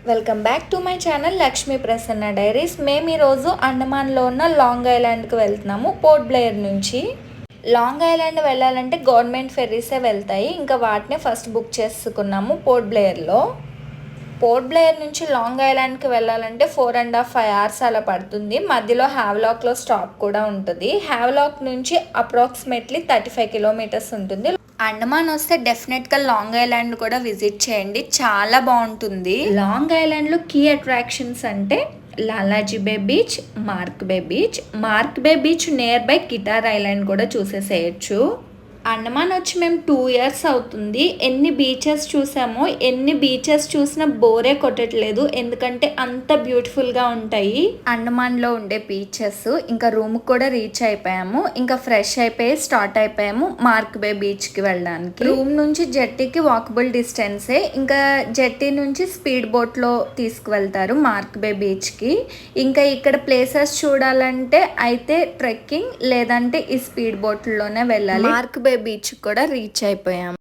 Welcome back to my channel Lakshmi Prasanna diaries. మేము ఈరోజు అండమాన్లో ఉన్న లాంగ్ ఐలాండ్కి వెళ్తున్నాము. పోర్ట్ బ్లెయిర్ నుంచి లాంగ్ ఐలాండ్ వెళ్ళాలంటే గవర్నమెంట్ ఫెర్రీసే వెళ్తాయి. ఇంకా వాటినే ఫస్ట్ బుక్ చేసుకున్నాము పోర్ట్ బ్లెయిర్లో. పోర్ట్ బ్లెయిర్ నుంచి లాంగ్ ఐలాండ్కి వెళ్ళాలంటే 4.5 hours అలా పడుతుంది. మధ్యలో హ్యావ్లాక్లో స్టాప్ కూడా ఉంటుంది. హ్యావ్లాక్ నుంచి అప్రాక్సిమేట్లీ 35 kilometers ఉంటుంది. అండమాన్ వస్తే డెఫినెట్గా లాంగ్ ఐలాండ్ కూడా విజిట్ చేయండి, చాలా బాగుంటుంది. లాంగ్ ఐలాండ్లో కీ అట్రాక్షన్స్ అంటే Lalaji bay beach, mark bay beach nearby guitar island కూడా చూసేసేయచ్చు. అండమాన్ వచ్చి మేము 2 years అవుతుంది. ఎన్ని బీచెస్ చూసినా బోరే కొట్టట్లేదు, ఎందుకంటే అంత బ్యూటిఫుల్గా ఉంటాయి అండమాన్లో ఉండే బీచెస్. ఇంకా రూమ్కి కూడా రీచ్ అయిపోయాము. ఇంకా ఫ్రెష్ అయిపోయి స్టార్ట్ అయిపోయాము మార్క్ బే బీచ్కి వెళ్ళడానికి. రూమ్ నుంచి జెట్టీకి వాకబుల్ డిస్టెన్సే. ఇంకా జెట్టీ నుంచి స్పీడ్ బోట్లో తీసుకువెళ్తారు మార్క్ బే బీచ్కి. ఇంకా ఇక్కడ ప్లేసెస్ చూడాలంటే అయితే ట్రెక్కింగ్ లేదంటే ఈ స్పీడ్ బోట్లోనే వెళ్ళాలి. మార్క్ బే బీచ్ కూడా రీచ్ అయిపోయాం.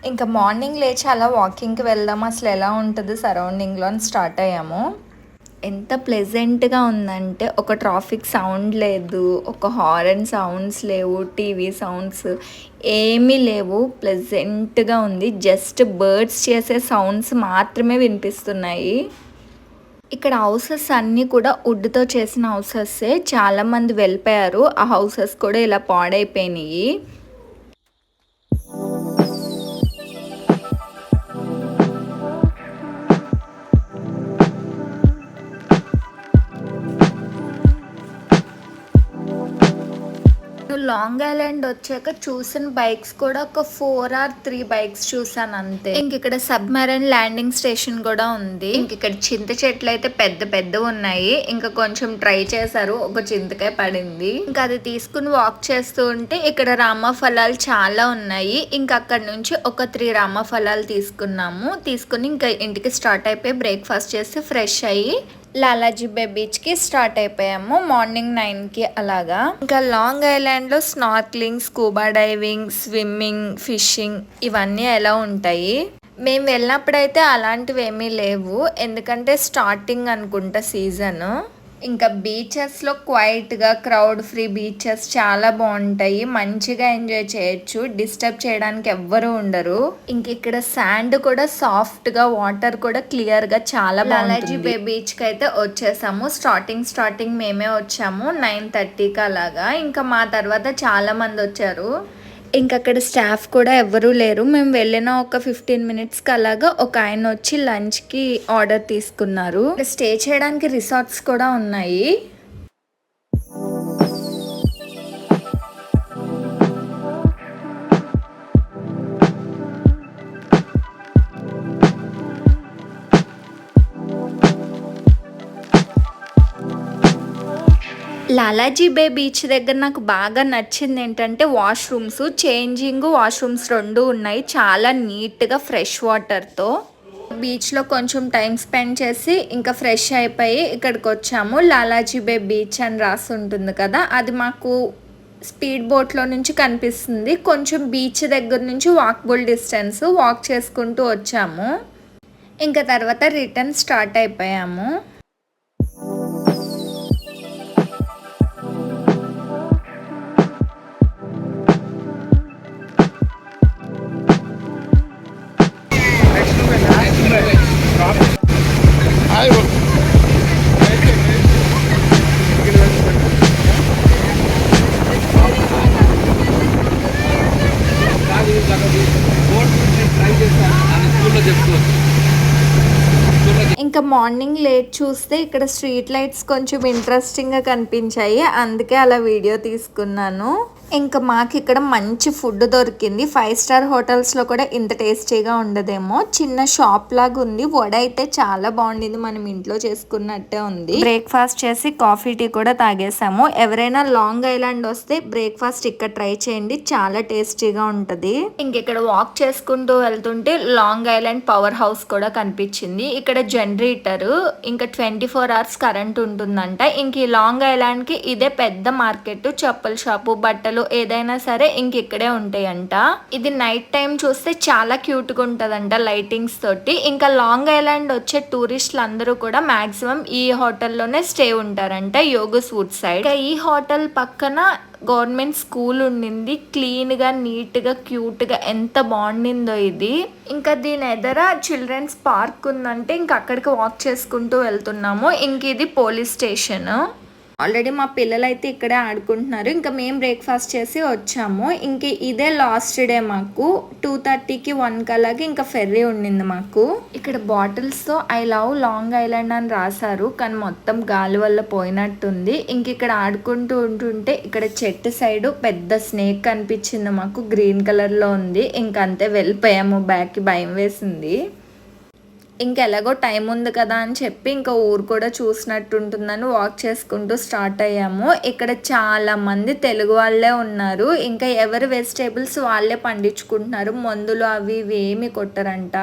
ఇంకా మార్నింగ్ లేచి అలా వాకింగ్కి వెళ్దాం, అసలు ఎలా ఉంటుంది సరౌండింగ్లో అని స్టార్ట్ అయ్యాము. ఎంత ప్లెజెంట్గా ఉందంటే ఒక ట్రాఫిక్ సౌండ్ లేదు, ఒక హారన్ సౌండ్స్ లేవు, టీవీ సౌండ్స్ ఏమీ లేవు. ప్లెజెంట్గా ఉంది. జస్ట్ బర్డ్స్ చేసే సౌండ్స్ మాత్రమే వినిపిస్తున్నాయి. ఇక్కడ హౌసెస్ అన్నీ కూడా వుడ్తో చేసిన హౌసెస్సే. చాలామంది వెళ్ళిపోయారు. ఆ హౌసెస్ కూడా ఇలా పాడైపోయినాయి. లాంగ్ ఐలాండ్ వచ్చాక చూసిన బైక్స్ కూడా ఒక 4 or 3 బైక్స్ చూసాను అంతే. ఇంక ఇక్కడ సబ్మెరైన్ ల్యాండింగ్ స్టేషన్ కూడా ఉంది. ఇంక ఇక్కడ చింత చెట్లు అయితే పెద్ద ఉన్నాయి. ఇంకా కొంచెం ట్రై చేశారు, ఒక చింతకాయ పడింది. ఇంకా అది తీసుకుని వాక్ చేస్తూ ఉంటే ఇక్కడ రామఫలాలు చాలా ఉన్నాయి. ఇంకా అక్కడ నుంచి ఒక 3 రామఫలాలు తీసుకుని ఇంకా ఇంటికి స్టార్ట్ అయిపోయి బ్రేక్ఫాస్ట్ చేసి ఫ్రెష్ అయ్యి లాలాజీ బే బీచ్కి స్టార్ట్ అయిపోయాము మార్నింగ్ 9కి అలాగా. ఇంకా లాంగ్ ఐలాండ్లో snorkelling, scuba diving, swimming, fishing ఇవన్నీ ఎలా ఉంటాయి. మేము వెళ్ళినప్పుడైతే అలాంటివి ఏమీ లేవు, ఎందుకంటే స్టార్టింగ్ అనుకుంటా సీజన్. ఇంకా బీచెస్లో క్వైట్గా క్రౌడ్ ఫ్రీ బీచెస్ చాలా బాగుంటాయి, మంచిగా ఎంజాయ్ చేయొచ్చు, డిస్టర్బ్ చేయడానికి ఎవ్వరూ ఉండరు. ఇంక ఇక్కడ శాండ్ కూడా సాఫ్ట్గా, వాటర్ కూడా క్లియర్గా చాలా బాగుంటుంది. లాలాజీ బే బీచ్కి అయితే వచ్చేసాము. స్టార్టింగ్ మేమే వచ్చాము 9:30కి అలాగా. ఇంకా మా తర్వాత చాలా మంది వచ్చారు. ఇంక అక్కడ స్టాఫ్ కూడా ఎవ్వరూ లేరు. మేము వెళ్ళిన ఒక 15 minutesకి అలాగా ఒక ఆయన వచ్చి లంచ్కి ఆర్డర్ తీసుకున్నారు. స్టే చేయడానికి రిసార్ట్స్ కూడా ఉన్నాయి. లాలాజీ బే బీచ్ దగ్గర నాకు బాగా నచ్చింది ఏంటంటే వాష్రూమ్స్, వాష్రూమ్స్ 2 ఉన్నాయి. చాలా నీట్గా ఫ్రెష్ వాటర్తో. బీచ్లో కొంచెం టైం స్పెండ్ చేసి ఇంకా ఫ్రెష్ అయిపోయి ఇక్కడికి వచ్చాము. లాలాజీ బే బీచ్ అని రాసి ఉంటుంది కదా, అది మాకు స్పీడ్ బోట్లో నుంచి కనిపిస్తుంది. కొంచెం బీచ్ దగ్గర నుంచి వాకబుల్ డిస్టెన్స్, వాక్ చేసుకుంటూ వచ్చాము. ఇంకా తర్వాత రిటర్న్ స్టార్ట్ అయిపోయాము. ఇంకా ఇంకా మార్నింగ్ లేట్ చూస్తే ఇక్కడ స్ట్రీట్ లైట్స్ కొంచెం ఇంట్రెస్టింగ్ గా కనిపించాయి, అందుకే అలా వీడియో తీసుకున్నాను. ఇంకా మాకు ఇక్కడ మంచి ఫుడ్ దొరికింది. 5 స్టార్ హోటల్స్ లో కూడా ఇంత టేస్టీగా ఉండదేమో. చిన్న షాప్ లాగా ఉంది. వడ అయితే చాలా బాగుండింది, మనం ఇంట్లో చేసుకున్నట్టే ఉంది. బ్రేక్ఫాస్ట్ చేసి కాఫీ టీ కూడా తాగేసాము. ఎవరైనా లాంగ్ ఐలాండ్ వస్తే బ్రేక్ఫాస్ట్ ఇక్కడ ట్రై చేయండి, చాలా టేస్టీగా ఉంటది. ఇక్కడ వాక్ చేసుకుంటూ వెళ్తుంటే లాంగ్ ఐలాండ్ పవర్ హౌస్ కూడా కనిపించింది. ఇక్కడ జనరేటర్ ఇంకా 24 hours కరెంట్ ఉంటుందంట. ఇంక ఈ లాంగ్ ఐలాండ్ కి ఇదే పెద్ద మార్కెట్. చెప్పుల షాపు, బట్టలు ఏదైనా సరే ఇంక ఇక్కడే ఉంటాయంట. ఇది నైట్ టైం చూస్తే చాలా క్యూట్ గా ఉంటదంట లైటింగ్స్ తోటి. ఇంకా లాంగ్ ఐలాండ్ వచ్చే టూరిస్టులు అందరూ కూడా మాక్సిమం ఈ హోటల్లోనే స్టే ఉంటారంట, యోగస్ వుడ్ సైడ్. ఈ హోటల్ పక్కన గవర్నమెంట్ స్కూల్ ఉండింది. క్లీన్ గా, నీట్ గా, క్యూట్ గా ఎంత బాగుండిందో ఇది. ఇంకా దీని ఎదుర చిల్డ్రన్స్ పార్క్ ఉందంటే ఇంక అక్కడికి వాక్ చేసుకుంటూ వెళ్తున్నాము. ఇంక ఇది పోలీస్ స్టేషన్. ఆల్రెడీ మా పిల్లలు అయితే ఇక్కడే ఆడుకుంటున్నారు. ఇంకా మేము బ్రేక్ఫాస్ట్ చేసి వచ్చాము. ఇంక ఇదే లాస్ట్ డే మాకు. 2:30కి 1కి అలాగే ఇంకా ఫెర్రీ ఉండింది మాకు. ఇక్కడ బాటిల్స్ తో ఐ లవ్ లాంగ్ ఐలాండ్ అని రాశారు, కానీ మొత్తం గాలి వల్ల పోయినట్టుంది. ఇంక ఇక్కడ ఆడుకుంటూ ఉంటుంటే ఇక్కడ చెట్టు సైడ్ పెద్ద స్నేక్ కనిపించింది మాకు, గ్రీన్ కలర్ లో ఉంది. ఇంకంతే వెళ్ళిపోయాము, బ్యాక్కి భయం వేసింది. ఇంకెలాగో టైం ఉంది కదా అని చెప్పి ఇంకా ఊరు కూడా చూసినట్టు ఉంటుందని వాక్ చేసుకుంటూ స్టార్ట్ అయ్యాము. ఇక్కడ చాలా మంది తెలుగు వాళ్ళే ఉన్నారు. ఇంకా ఎవరి వెజిటేబుల్స్ వాళ్ళే పండించుకుంటున్నారు, మందులు అవి ఇవి ఏమి కొట్టరంట.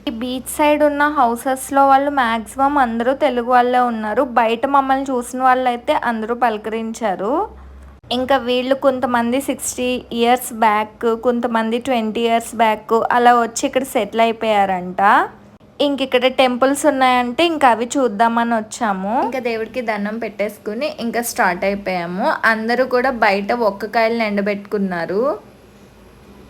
ఈ బీచ్ సైడ్ ఉన్న హౌసెస్లో వాళ్ళు మ్యాక్సిమం అందరూ తెలుగు వాళ్ళే ఉన్నారు. బయట మమ్మల్ని చూసిన వాళ్ళు అయితే అందరూ పలకరించారు. ఇంకా వీళ్ళు కొంతమంది 60 years బ్యాక్, కొంతమంది 20 years బ్యాక్ అలా వచ్చి ఇక్కడ సెటిల్ అయిపోయారంట. ఇంక ఇక్కడ టెంపుల్స్ ఉన్నాయంటే ఇంకా అవి చూద్దామని వచ్చాము. ఇంకా దేవుడికి దండం పెట్టేసుకుని ఇంకా స్టార్ట్ అయిపోయాము. అందరూ కూడా బయట ఒక్కకాయలను ఎండబెట్టుకున్నారు.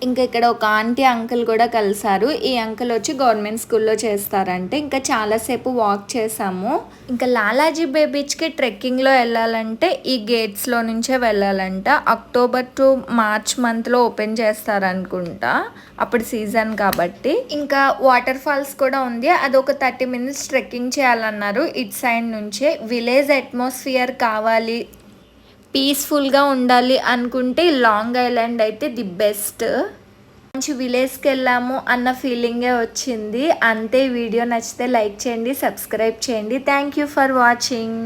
ఇంకా ఇక్కడ ఒక ఆంటీ అంకుల్ కూడా కలిసారు. ఈ అంకుల్ వచ్చి గవర్నమెంట్ స్కూల్లో చేస్తారంటే. ఇంకా చాలాసేపు వాక్ చేసాము. ఇంకా లాలాజీ బే బీచ్కి ట్రెక్కింగ్లో వెళ్ళాలంటే ఈ గేట్స్లో నుంచే వెళ్ళాలంట. అక్టోబర్ టు మార్చ్ మంత్లో ఓపెన్ చేస్తారనుకుంటా, అప్పుడు సీజన్ కాబట్టి. ఇంకా వాటర్ ఫాల్స్ కూడా ఉంది, అది ఒక 30 minutes ట్రెక్కింగ్ చేయాలన్నారు. ఇటు సైడ్ నుంచే విలేజ్ అట్మాస్ఫియర్ కావాలి, పీస్ఫుల్గా ఉండాలి అనుకుంటే లాంగ్ ఐలాండ్ అయితే ది బెస్ట్. మంచి విలేజ్కి వెళ్ళాము అన్న ఫీలింగే వచ్చింది. అంతే. వీడియో నచ్చితే లైక్ చేయండి, సబ్స్క్రైబ్ చేయండి. Thank you for watching.